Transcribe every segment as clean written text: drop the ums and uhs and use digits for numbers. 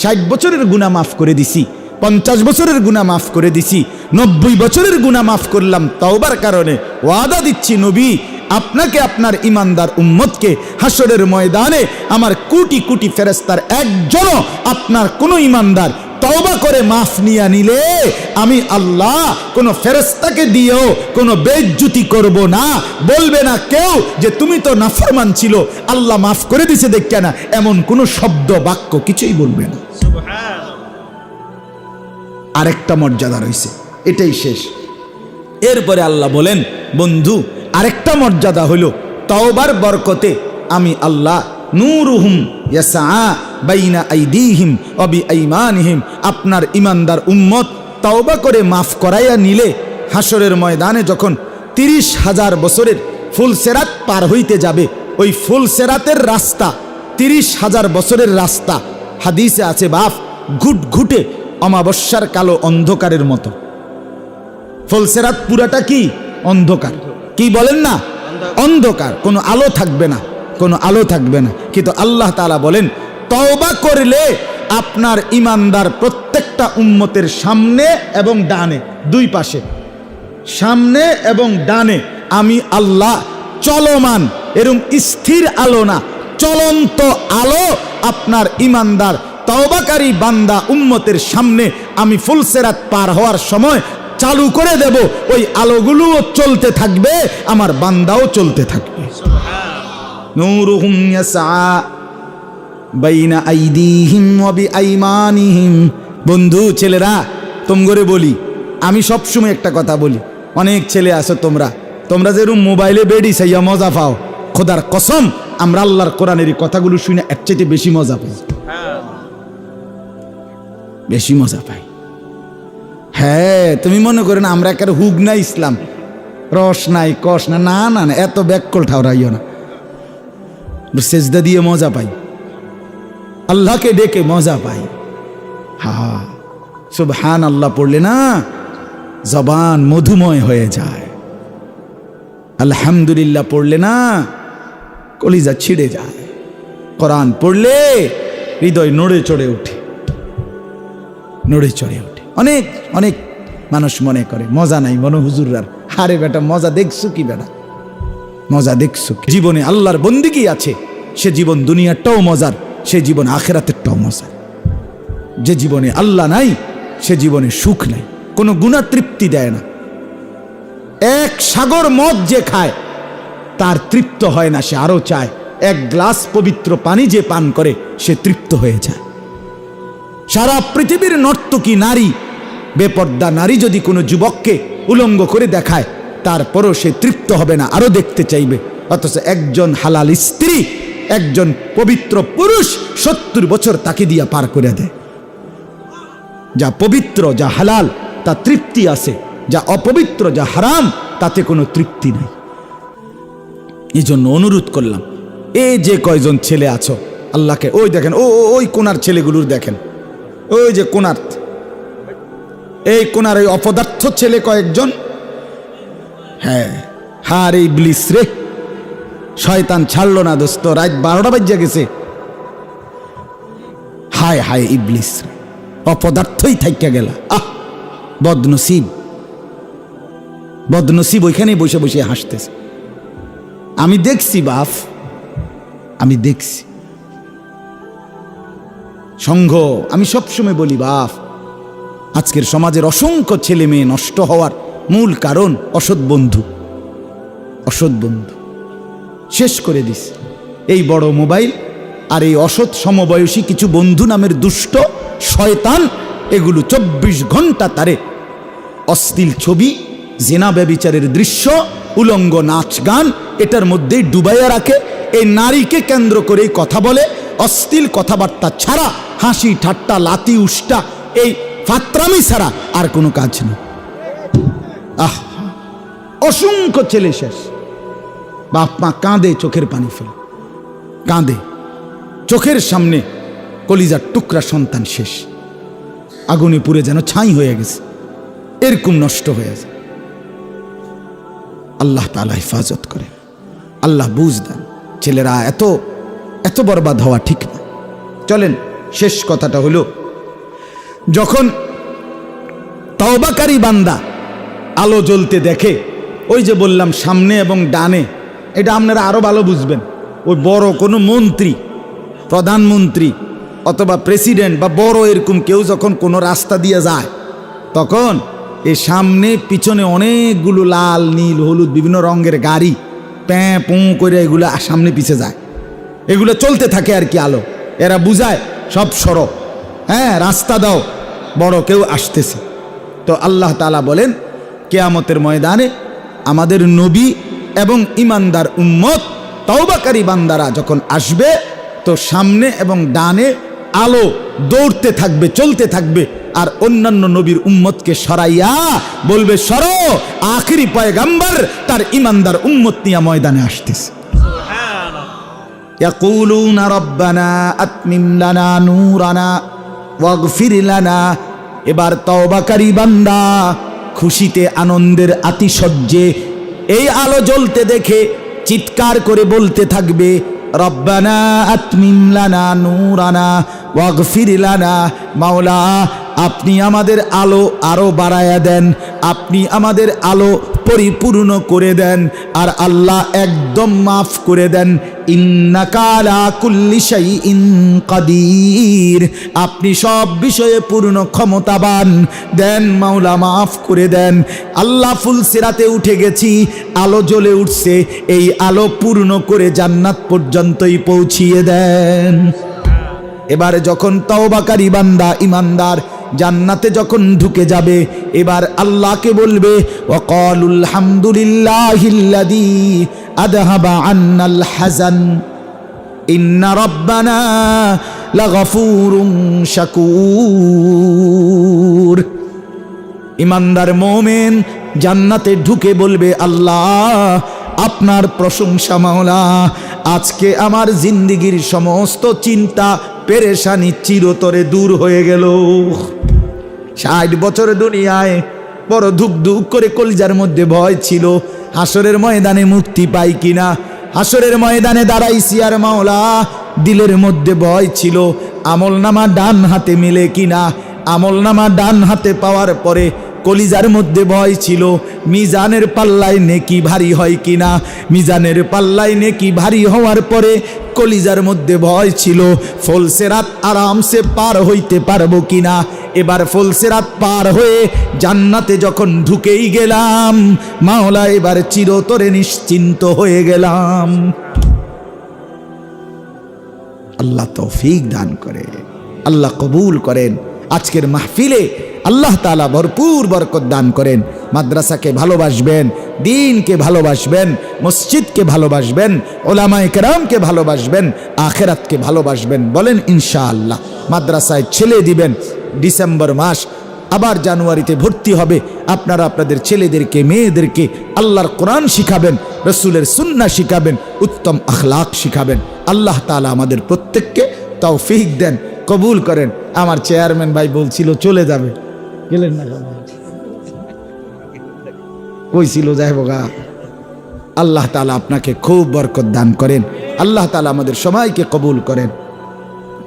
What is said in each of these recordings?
60 বছরের গুনাহ মাফ করে দিছি, 50 বছরের গুনাহ মাফ করে দিছি, 90 বছরের গুনাহ মাফ করলাম তওবার কারণে। ওয়াদা দিচ্ছি নবী, আপনাকে আপনার ইমানদার উম্মতকে হাসরের ময়দানে আমার কোটি কোটি ফেরেশতার একজনও আপনার কোনো ইমানদার তওবা করে মাফ নিয়ে নিলে আমি আল্লাহ কোনো ফেরেশতাকে দিয়েও কোনো বেইজ্জতি করব না। বলবে না কেউ যে তুমি তো নাফরমান ছিল, আল্লাহ মাফ করে দিছে দেখে না, এমন কোনো শব্দ বাক্য কিছুই বলবে না। আরেকটা মর্যাদা রয়েছে, এটাই শেষ। এরপরে আল্লাহ বলেন, বন্ধু আরেকটা মর্যাদা হলো তওবার বরকতে আমি আল্লাহ নূরুহুম ইয়াসআ বাইনা আইদিহিম ওয়া বিআইমানিহিম, আপনার ইমানদার উম্মত তওবা করে মাফ করাইয়া নিলে হাসরের ময়দানে যখন 30,000 বছরের ফুলসেরাত পার হইতে যাবে, ওই ফুলসেরাতের রাস্তা 30,000 বছরের রাস্তা, হাদিসে আছে বাপ ঘুটঘুটে অমাবস্যার কালো অন্ধকারের মতো। ফুলসেরাত পুরাটা কি অন্ধকার, কি বলেন না, অন্ধকার, কোনো আলো থাকবে না, কোনো আলো থাকবে না। কিন্তু আল্লাহ তাআলা বলেন তওবা করলে আপনার ইমানদার প্রত্যেকটা উম্মতের সামনে এবং ডানে, দুই পাশে, সামনে এবং ডানে আমি আল্লাহ চলমান, এরকম স্থির আলো না, চলন্ত আলো আপনার ইমানদার তওবাকারী বান্দা উম্মতের সামনে আমি ফুলসেরাত পার হওয়ার সময় চালু করে দেব। ওই আলোগুলোও চলতে থাকবে, আমার বান্দাও চলতে থাকবে। নূরুহুম ইয়াসআ বাইনা আইদিহিম ওয়া বিআইমানিহিম। বন্ধু ছেলেরা, তোমগরে বলি, আমি সবসময় একটা কথা বলি, অনেক ছেলে আছো তোমরা যেরকম মোবাইলে বেডি সাইয়া মজা পাও, খোদার কসম আমরা আল্লাহর কোরআনের কথাগুলো শুনে এর চাইতে বেশি মজা পাই, বেশি মজা পাই। হ্যাঁ, তুমি মনে করো না আমরা একেবারে হুক না ইসলাম, রস নাই কষ না, না না না, এত ব্যাককল ঠাউরাইও না। সেজদা দিয়ে মজা পাই, আল্লাহকে ডেকে মজা পাই। হ্যাঁ, সুবহান আল্লাহ পড়লে না জবান মধুময় হয়ে যায়, আলহামদুলিল্লাহ পড়লে না কলিজা ছিঁড়ে যায়, কোরআন পড়লে হৃদয় নড়ে চড়ে ওঠে, নড়ে চড়ে ওঠে। অনেক অনেক মানুষ মনে করে মজা নাই মনে হুজুররার। আরে বেটা, মজা দেখছো কি বেটা, মজা দেখছো? জীবনে আল্লাহর বন্দিগি আছে, সে জীবন দুনিয়াটাও মজার, সে জীবন আখিরাতেরটাও মজার। যে জীবনে আল্লাহ নাই সে জীবনে সুখ নাই, কোনো গুনাহ তৃপ্তি দেয় না। এক সাগর মদ যে খায় তার তৃপ্ত হয় না, সে আরো চায়। এক গ্লাস পবিত্র পানি যে পান করে সে তৃপ্ত হয়ে যায়। সারা পৃথিবীর নর্তকী নারী, বেপর্দা নারী যদি কোনো যুবককে উলঙ্গ করে দেখায় তারপরও সে তৃপ্ত হবে না, আরো দেখতে চাইবে। অথচ একজন হালাল স্ত্রী, একজন পবিত্র পুরুষ 70 বছর তাকে দিয়া পার করে দেয়। যা পবিত্র, যা হালাল তা তৃপ্তি আছে, যা অপবিত্র, যা হারাম তাতে কোনো তৃপ্তি নাই। এই জন্য অনুরোধ করলাম, এই যে কয়জন ছেলে আছো আল্লাহকে, ওই দেখেন ওই কোনার ছেলেগুলোর দেখেন, ওই যে কোনার, এই কোনার এই অপদার্থ ছেলে কয়েকজন, হ্যাঁ হার ইবলিস রে, শয়তান ছাড়লো না দোস্ত, রাত 12টা বাজে গেছে। হায় হায় ইবলিস রে, অপদার্থই থাইকা গেল। বদনসিব, বদনসিব ওইখানেই বসে বসে হাসতেছে। আমি দেখছি বাপ, আমি দেখছি সংঘ। আমি সবসময় বলি বাপ, আজকের সমাজের অসংখ্য ছেলে মেয়ে নষ্ট হওয়ার মূল কারণ অসৎ বন্ধু। অসৎ বন্ধু শেষ করে দিস এই বড় মোবাইল আর এই অসৎ সমবয়সী কিছু বন্ধু নামের দুষ্ট শয়তান। এগুলো 24 ঘন্টা তারে অশ্লীল ছবি, জেনা ব্যভিচারের দৃশ্য, উলঙ্গ নাচ গান এটার মধ্যেই ডুবাইয়া রাখে। এই নারীকে কেন্দ্র করেই কথা বলে, অশ্লীল কথাবার্তা ছাড়া, হাসি ঠাট্টা লাতি উষ্টা, এই ফাত্রামি ছাড়া আর কোনো কাজ নেই। অসংখ্য ছেলে শেষ। বাপ মা কাঁদে, চোখের পানি ফেলে কাঁদে, চোখের সামনে কলিজার টুকরা সন্তান শেষ, আগুনে পুড়ে যেন ছাই হয়ে গেছে, এরকম নষ্ট হয়ে যায়। আল্লাহ তাআলা হেফাজত করে, আল্লাহ বুঝ দেন। ছেলেরা এত এত বরবাদ হওয়া ঠিক না। চলেন শেষ কথাটা হলো, যখন তওবাকারী বান্দা আলো জ্বলতে দেখে, ওই যে বললাম সামনে এবং ডানে, এটা আপনারা আরো ভালো বুঝবেন। ওই বড় কোনো মন্ত্রী, প্রধানমন্ত্রী অথবা প্রেসিডেন্ট বা বড় এরকম কেউ যখন কোনো রাস্তা দিয়ে যায়, তখন এই সামনে পিছনে অনেকগুলো লাল নীল হলুদ বিভিন্ন রঙের গাড়ি প্যাঁ পোঁ করে এগুলো সামনে পিছে যায়, এগুলো চলতে থাকে আর কি। আলো এরা বুঝায় সব সড়ক, হ্যাঁ রাস্তা দাও, বড় কেউ আসতেছে। তো আল্লাহ তাআলা বলেন, কিয়ামতের ময়দানে আমাদের নবী এবং ইমানদার উম্মত তওবাকারী বান্দারা যখন আসবে, তো সামনে এবং ডানে আলো দৌড়তে থাকবে, চলতে থাকবে, আর অন্যান্য নবীর উম্মতকে সরাইয়া বলবে সরো, আখিরি পয়গাম্বর তার ইমানদার উম্মত নিয়ে ময়দানে আসতেছে। ইয়াকুলুনা রব্বানা আতমিম লানা নূরানা ওয়াগফির লানা। এবার তওবাকারী বান্দা খুশিতে আনন্দের আতিশয্যে এই আলো জ্বলতে দেখে চিৎকার করে বলতে থাকবে, রব্বানা আতমিম লানা নূরানা ওয়াগফির লানা। মাওলা, আপনি আমাদের আলো আরো বাড়ায়া দেন, আপনি আমাদের আলো পরিপূর্ণ করে দেন, আর আল্লাহ একদম মাফ করে দেন। ইন্নাকা আলা কুল্লি শাইইন কাদির, আপনি সব বিষয়ে পূর্ণ ক্ষমতাবান, দেন মাওলা মাফ করে দেন। আল্লাহ ফুলসিরাতে উঠে গেছি, আলো জ্বলে উঠছে, এই আলো পূর্ণ করে জান্নাত পর্যন্তই পৌঁছিয়ে দেন। এবারে যখন তওবাকারী বান্দা ইমানদার জান্নাতে যখন ঢুকে যাবে, এবার আল্লাহকে বলবে, ওয়াকালুল হামদুলিল্লাহিল্লাযী আযহাবা আন্নাল হাযান ইন্না রাব্বানা লাগফুরুন শাকুর। ইমানদার মুমিন জান্নাতে ঢুকে বলবে, আল্লাহ আপনার প্রশংসা মাওলা, আজকে আমার জিন্দেগির সমস্ত চিন্তা পেরেশানি চিরতরে দূর হয়ে গেল। 60 বছর দুনিয়ায় বড় ধুক ধুক করে কলিজার মধ্যে ভয় ছিল, হাসরের ময়দানে মুক্তি পাই কিনা। হাসরের ময়দানে দাঁড়াইছি আর মাওলা দিলের মধ্যে ভয় ছিল, আমলনামা ডান হাতে মিলে কিনা। আমলনামা ডান হাতে পাওয়ার পরে কলিজার মধ্যে ভয় ছিল, মিজানের পাল্লায় নেকি ভারী হয় কিনা। মিজানের পাল্লায় নেকি ভারী হওয়ার পরে কলিজার মধ্যে ভয় ছিল, ফুলসিরাত আরামসে পার হইতে পারবো কিনা। এবার ফুলসিরাত পার হয়ে জান্নাতে যখন ঢুকেই গেলাম, মাওলা এবার চিরতরে নিশ্চিন্ত হয়ে গেলাম। আল্লাহ তৌফিক দান করে, আল্লাহ কবুল করেন। আজকের মাহফিলে আল্লাহ তাআলা ভরপুর বরকত দান করেন। মাদ্রাসাকে ভালোবাসবেন, দ্বীনকে ভালোবাসবেন, মসজিদকে ভালোবাসবেন, ওলামায়ে কেরামকে ভালোবাসবেন, আখিরাতকে ভালোবাসবেন। বলেন ইনশাআল্লাহ। মাদ্রাসায় ছেলে দিবেন, ডিসেম্বর মাস আবার জানুয়ারিতে ভর্তি হবে। আপনারা আপনাদের ছেলেদেরকে মেয়েদেরকে আল্লাহর কোরআন শিখাবেন, রসুলের সুন্নাহ শিখাবেন, উত্তম আখলাক শিখাবেন। আল্লাহ তাআলা আমাদের প্রত্যেককে তৌফিক দেন, কবুল করেন। আমার চেয়ারম্যান ভাই বলছিল চলে যাবে, গেলেন না, কইছিল যাইব গা। আল্লাহ তাআলা আপনাকে খুব বরকত দান করেন, আল্লাহ তাআলা আমাদের সবাইকে কবুল করেন।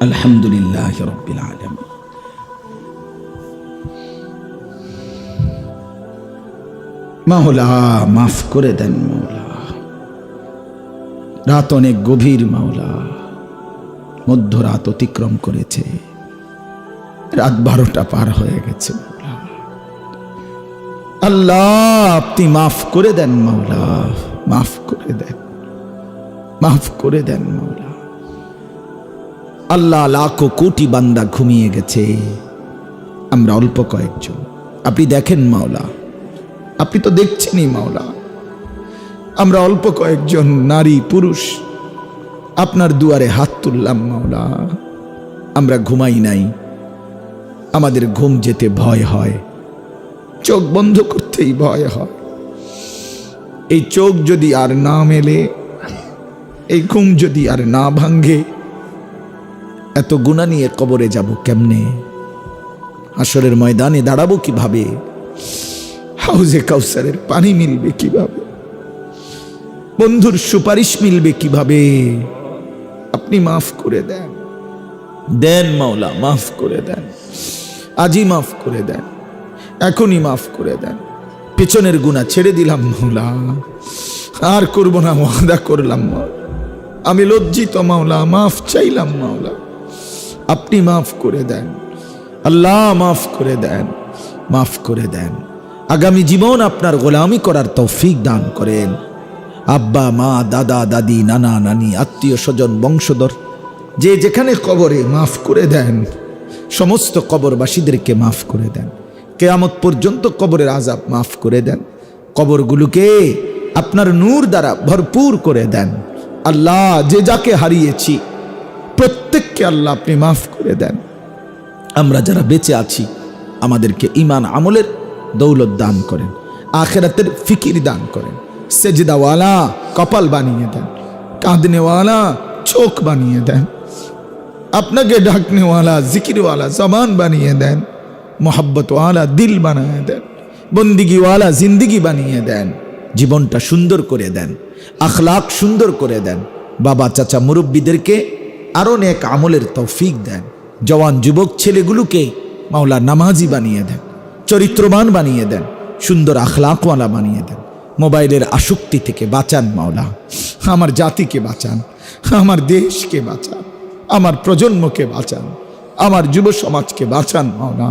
আলহামদুলিল্লাহ রাব্বিল আলামিন। মাওলা মাফ করে দেন মাওলা, রাত অনেক গভীর মাওলা, মধ্যরাত অতিক্রম করেছে, রাত 12টা পার হয়ে গেছে মাওলা। আল্লাহ আপনি মাফ করে দেন মাওলা, মাফ করে দেন, মাফ করে দেন মাওলা। আল্লাহ লাখো কোটি বান্দা ঘুমিয়ে গেছে, আমরা অল্প কয়েকজন। আপনি দেখেন মাওলা, আপনি তো দেখছেনই মাওলা। আমরা অল্প কয়েকজন নারী পুরুষ আপনার দুয়ারে হাত তুললাম মাওলা। আমরা ঘুমাই নাই, আমাদের ঘুম যেতে ভয় হয়, চোখ বন্ধ করতেই ভয় হয়। এই চোখ যদি আর না মেলে, এই ঘুম যদি আর না ভাঙ্গে, এত গুনাহ নিয়ে কবরে যাব কেমনে? হাসরের ময়দানে দাঁড়াবো কিভাবে? হাউজে কাউসারের পানি মিলবে কিভাবে? বন্ধুর সুপারিশ মিলবে কিভাবে? আপনি মাফ করে দেন, দেন মাওলা, মাফ করে দেন, আজই মাফ করে দেন, এখনই মাফ করে দেন। পেছনের গুনাহ ছেড়ে দিলাম মাওলা, আর করব না, ওয়াদা করলাম মাওলা। আমি লজ্জিত মাওলা, মাফ চাইলাম মাওলা, আপনি মাফ করে দেন। আল্লাহ মাফ করে দেন, মাফ করে দেন। আগামী জীবন আপনার গোলামি করার তৌফিক দান করেন। আব্বা মা, দাদা দাদি, নানা নানি, আত্মীয় স্বজন, বংশধর যে যেখানে কবরে, মাফ করে দেন। সমস্ত কবরবাসীদেরকে মাফ করে দেন। কিয়ামত পর্যন্ত কবরের আযাব মাফ করে দেন। কবরগুলোকে আপনার নূর দ্বারা ভরপুর করে দেন। আল্লাহ, যে যাকে হারিয়েছি প্রত্যেককে আল্লাহ আপনি মাফ করে দেন। আমরা যারা বেঁচে আছি আমাদেরকে ঈমান আমলের দৌলত দান করেন, আখিরাতের ফিকির দান করেন। সেজদাওয়ালা কপাল বানিয়ে দেন, কাঁদনেওয়ালা চোখ বানিয়ে দেন, আপনাকে ডাকনেওয়ালা জিকিরওয়ালা জবান বানিয়ে দেন, মোহাব্বতওয়ালা দিল বানিয়ে দেন, বন্দিগিওয়ালা জিন্দিগি বানিয়ে দেন। জীবনটা সুন্দর করে দেন, আখলাক সুন্দর করে দেন। বাবা চাচা মুরব্বীদেরকে আরো নেক আমলের তৌফিক দেন। জওয়ান যুবক ছেলেগুলোকে মাওলা নামাজি বানিয়ে দেন, চরিত্রবান বানিয়ে দেন, সুন্দর আখলাকওয়ালা বানিয়ে দেন। মোবাইলের আসক্তি থেকে বাঁচান মাওলা, আমার জাতিকে বাঁচান, আমার দেশকে বাঁচান, আমার প্রজন্মকে বাঁচান, আমার যুব সমাজকে বাঁচান মাওলা।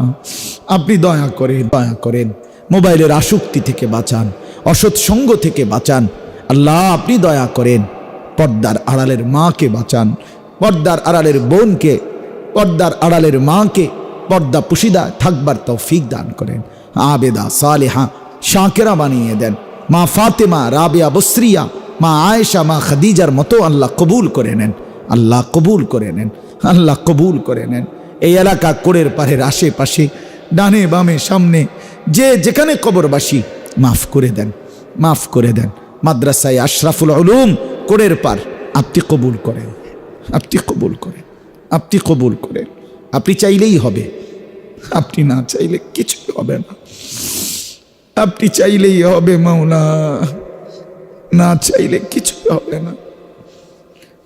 আপনি দয়া করেন, দয়া করেন। মোবাইলের আসক্তি থেকে বাঁচান, অসৎ সঙ্গ থেকে বাঁচান। আল্লাহ আপনি দয়া করেন। পর্দার আড়ালের মাকে বাঁচান, পর্দার আড়ালের বোনকে, পর্দার আড়ালের মাকে পর্দা পুশিদা থাকবার তৌফিক দান করেন। আবেদা সালেহা শাকেরা বানিয়ে দেন। মা ফাতেমা, রাবেয়া বসরিয়া, মা আয়েশা, মা খাদিজার মতো আল্লাহ কবুল করে নেন। আল্লাহ কবুল করে নেন, আল্লাহ কবুল করে নেন। এই এলাকা কোরের পাড়ের আশেপাশে, ডানে বামে সামনে যে যেখানে কবরবাসী, মাফ করে দেন, মাফ করে দেন। মাদ্রাসায় আশরাফুল উলুম কোরের পার আপনি কবুল করেন, আপনি কবুল করেন, আপনি কবুল করেন। আপনি চাইলেই হবে, আপনি না চাইলে কিছুই হবে না। আপনি চাইলেই হবে মাওলা, না চাইলে কিছুই হবে না।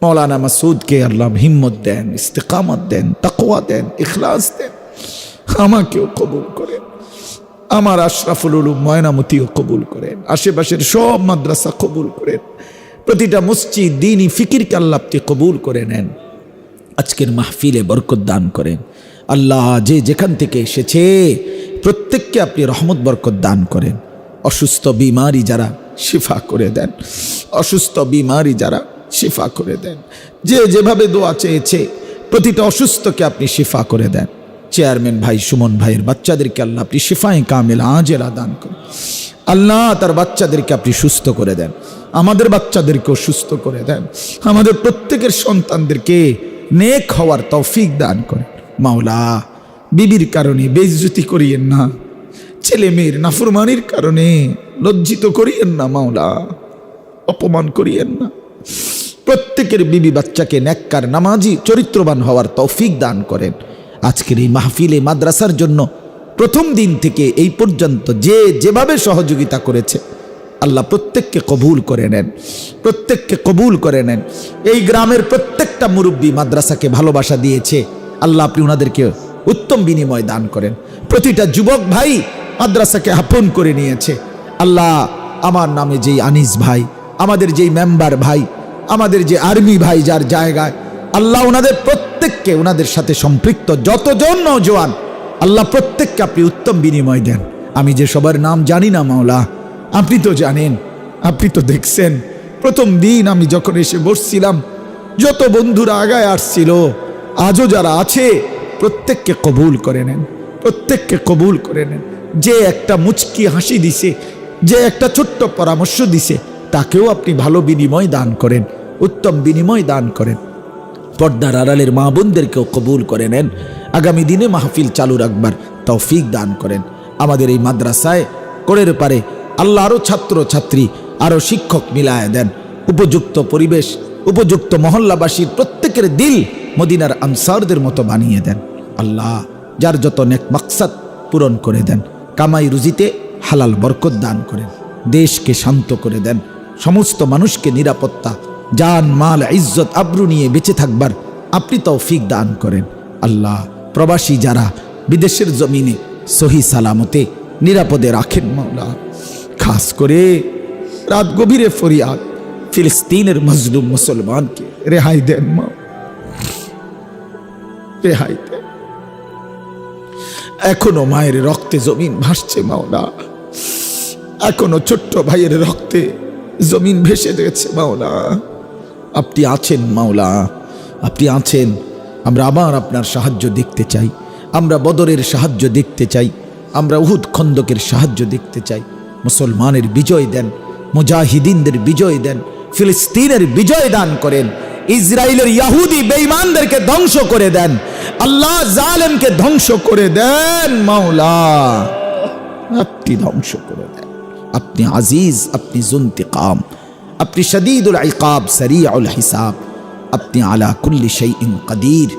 মৌলানা মাসুদকে আল্লাহ হিম্মত দেন, ইস্তেকামত দেন, তাকওয়া দেন, ইখলাস দেন। আমাকেও কবুল করেন, আমার আশরাফুল উলুম ময়নামতিও কবুল করেন, আশেপাশের সব মাদ্রাসা কবুল করেন, প্রতিটা মসজিদ দ্বীনি ফিকিরকে আল্লাহ আপনি কবুল করে নেন। আজকের মাহফিলে বরকত দান করেন আল্লাহ। যে যেখান থেকে এসেছে প্রত্যেককে আপনি রহমত বরকত দান করেন। অসুস্থ বিমারি যারা শিফা করে দেন, অসুস্থ বিমারি যারা শিফা করে দেন। যে যেভাবে দোয়া চেয়েছে প্রতিটা অসুস্থকে আপনি শিফা করে দেন। চেয়ারম্যান ভাই সুমন ভাইয়ের বাচ্চাদেরকে আল্লাহ আপনি শিফায়ে কামিলা আজেলা দান করেন। আল্লাহ তার বাচ্চাদেরকে আপনি সুস্থ করে দেন, আমাদের বাচ্চাদেরকেও সুস্থ করে দেন। আমাদের প্রত্যেকের সন্তানদেরকে নেক হওয়ার তৌফিক দান করেন মাওলা। বিবির কারণে বেইজ্জতি করিয়েন না, ছেলে মেয়ের নাফরমানির কারণে লজ্জিত করিয়েন না মাওলা, অপমান করিয়েন না। প্রত্যেকের বিবি বাচ্চাকে নেককার নামাজি চরিত্রবান হওয়ার তৌফিক দান করেন। আজকের এই মাহফিলে মাদ্রাসার জন্য প্রথম দিন থেকে এই পর্যন্ত যে যেভাবে সহযোগিতা করেছে আল্লাহ প্রত্যেককে কবুল করে নেন, প্রত্যেককে কবুল করে নেন। এই গ্রামের প্রত্যেকটা মুরব্বী মাদ্রাসাকে ভালোবাসা দিয়েছে, আল্লাহ আপনি ওনাদেরকে উত্তম বিনিময় দান করেন। প্রতিটা যুবক ভাই মাদ্রাসাকে আপন করে নিয়েছে। আল্লাহ আমার নামে যেই আনিস ভাই, আমাদের যেই মেম্বার ভাই, আমাদের যে আর্মি ভাই যার জায়গায়, আল্লাহ ওনাদের প্রত্যেককে, ওনাদের সাথে সম্পৃক্ত যতজন নওজোয়ান, আল্লাহ প্রত্যেককে আপনি উত্তম বিনিময় দেন। আমি যে সবার নাম জানি না মাওলা, আপনি তো জানেন, আপনি তো দেখছেন। প্রথম দিন আমি যখন এসে বসছিলাম যত বন্ধুরা আগায় আসছিল, আজও যারা আছে প্রত্যেককে কবুল করে নেন, প্রত্যেককে কবুল করে নেন। যে একটা মুচকি হাসি দিছে, যে একটা ছোট্ট পরামর্শ দিছে, তাকেও আপনি ভালো বিনিময় দান করেন, উত্তম বিনিময় দান করেন। পর্দার আড়ালের মা বোনদেরকেও কবুল করে নেন। আগামী দিনে মাহফিল চালু রাখবার তৌফিক দান করেন। আমাদের এই মাদ্রাসায় কোরের পারে আল্লাহ আরও ছাত্র ছাত্রী, আরও শিক্ষক মিলায় দেন। উপযুক্ত পরিবেশ, উপযুক্ত মহল্লাবাসীর প্রত্যেকের দিল মদিনার আনসারদের মতো বানিয়ে দেন। আল্লাহ যার যত নেক মাকসাদ পূরণ করে দেন। কামাই রুজিতে হালাল বরকত দান করেন। দেশকে শান্ত করে দেন। সমস্ত মানুষকে নিরাপত্তা, জান মাল ইজ্জত আবরু নিয়ে বেঁচে থাকবার আপনি তৌফিক দান করেন। আল্লাহ প্রবাসী যারা বিদেশের জমিনে সহি সালামতে নিরাপদে রাখেন মাওলা। খাস করে রাত গভীরে ফরিয়াদ, ফিলিস্তিনের মজলুম মুসলমানকে রেহাই দেন মা, রেহাই দেন। এখনো মায়ের রক্তে জমিন ভাসছে মাওলা, এখনো ছোট্ট ভাইয়ের রক্তে জমিন ভেসে গেছে মাওলা। আপনি আছেন মাওলা, আপনি আছেন। আমরা আবার আপনার সাহায্য দেখতে চাই, আমরা বদরের সাহায্য দেখতে চাই, আমরা উহুদ খন্দকের সাহায্য দেখতে চাই। মুসলমানের বিজয় দেন, মুজাহিদিনদের বিজয় দেন, ফিলিস্তিনের বিজয় দান করেন, ইসরায়েলের ইহুদি বেঈমানদেরকে ধ্বংস করে দেন, আল্লাহ জালেমকে ধ্বংস করে দেন মাওলা, আপনি ধ্বংস করে দেন। আপনি আজিজ, আপনি জুন্তিকাম, আপনি শদীদুল ইকাব, সরিউল হিসাব, আপনি আলা কুল্লি শাইইন কদির।